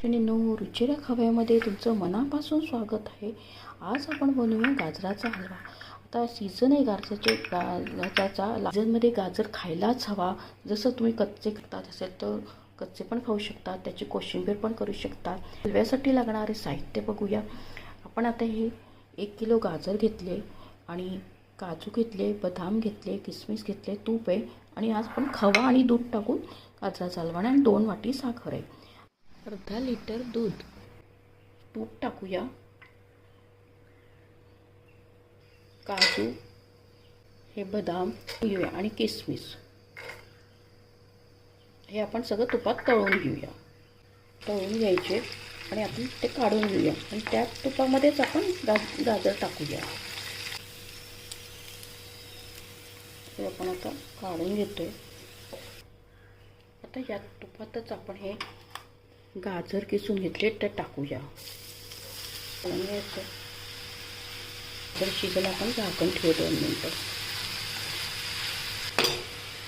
मैत्रिणींनो, रुचिरा खव्यामध्ये तुमचं मनापासून स्वागत आहे. आज आपण बनवूया गाजराचा हलवा. आता सीझन आहे गाजराचा. सीझनमध्ये गाजर खायलाच हवा. जसं तुम्ही कच्चे खातात असेल तर कच्चे पण खाऊ शकतात, त्याची कोशिंबीर पण करू शकतात. हलव्यासाठी लागणारे साहित्य बघूया. आपण आता हे 1 किलो गाजर घेतले आणि काजू घेतले, बदाम घेतले, किसमिस घेतले, तूप आहे आणि आज आपण खवा आणि दूध टाकून गाजराचा हलवा आणि 2 वाटी साखर आहे. अर्धा लिटर दूध, तूप टाकूया, काजू, हे बदाम घेऊया आणि किसमिस हे आपण सगळं तुपात तळून घेऊया. तळून घ्यायचे आणि आपण ते काढून घेऊया आणि त्या तुपामध्येच आपण गाजर टाकूया. हे आपण आता काढून घेतोय. आता या तुपातच आपण हे गाजर किसून घेतले ते टाकूया. तर शिजायला आपण झाकण ठेवू 2 मिनिटं.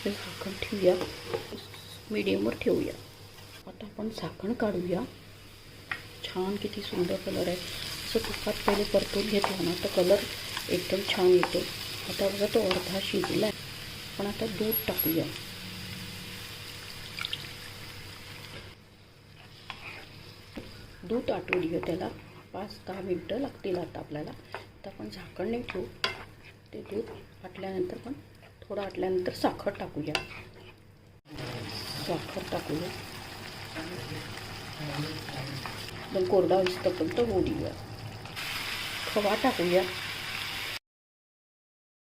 झाकण ठेवूया, मीडियमवर ठेवूया. आता आपण झाकण काढूया. छान किती सुंदर कलर आहे. असं तुपात पहिले परतून घेतला ना तर कलर एकदम छान येतो. आता बघा तो अर्धा शिजला आहे. पण आता दूध टाकूया. दूध आटू देऊ. त्याला 5-10 मिनटं लागतील. आता आपल्याला तर आपण झाकण नाही ठेवू. ते दूध आटल्यानंतर पण थोडं आटल्यानंतर साखर टाकूया. एकदम कोरडा होईपर्यंत होऊ देऊया. खवा टाकूया.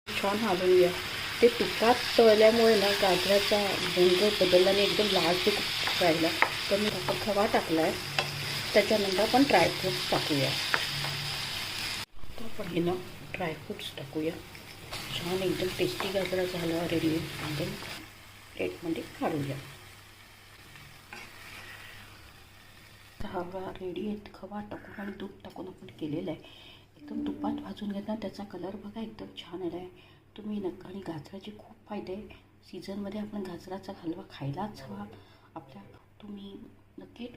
छान हलवूया. ते तुपात तळल्यामुळे ना गाजराचा रंग बदलल्याने एकदम लालसर राहिला. तर मी आता खवा टाकला आहे. त्याच्यानंतर आपण ड्रायफ्रूट्स टाकूया. आता आपण हे ना ड्रायफ्रूट्स टाकूया. छान एकदम टेस्टी गाजराचा हलवा रेडी आहे. एकदम प्लेटमध्ये काढूया. हलवा रेडी आहे. खवा टाकून आणि दूध टाकून आपण केलेलं आहे. एकदम तुपात भाजून घेतला. त्याचा कलर बघा एकदम छान आला आहे. तुम्ही नक्की, आणि गाजराचे खूप फायदे. सीझनमध्ये आपण गाजराचा हलवा खायलाच हवा आपल्या. तुम्ही नक्की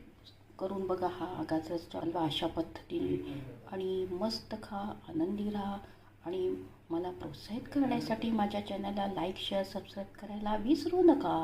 करून बघा हा गाजराचा हलवा अशा पद्धतीने आणि मस्त खा, आनंदी राहा. आणि मला प्रोत्साहित करण्यासाठी माझ्या चॅनलला लाईक, शेअर, सबस्क्राईब करायला विसरू नका.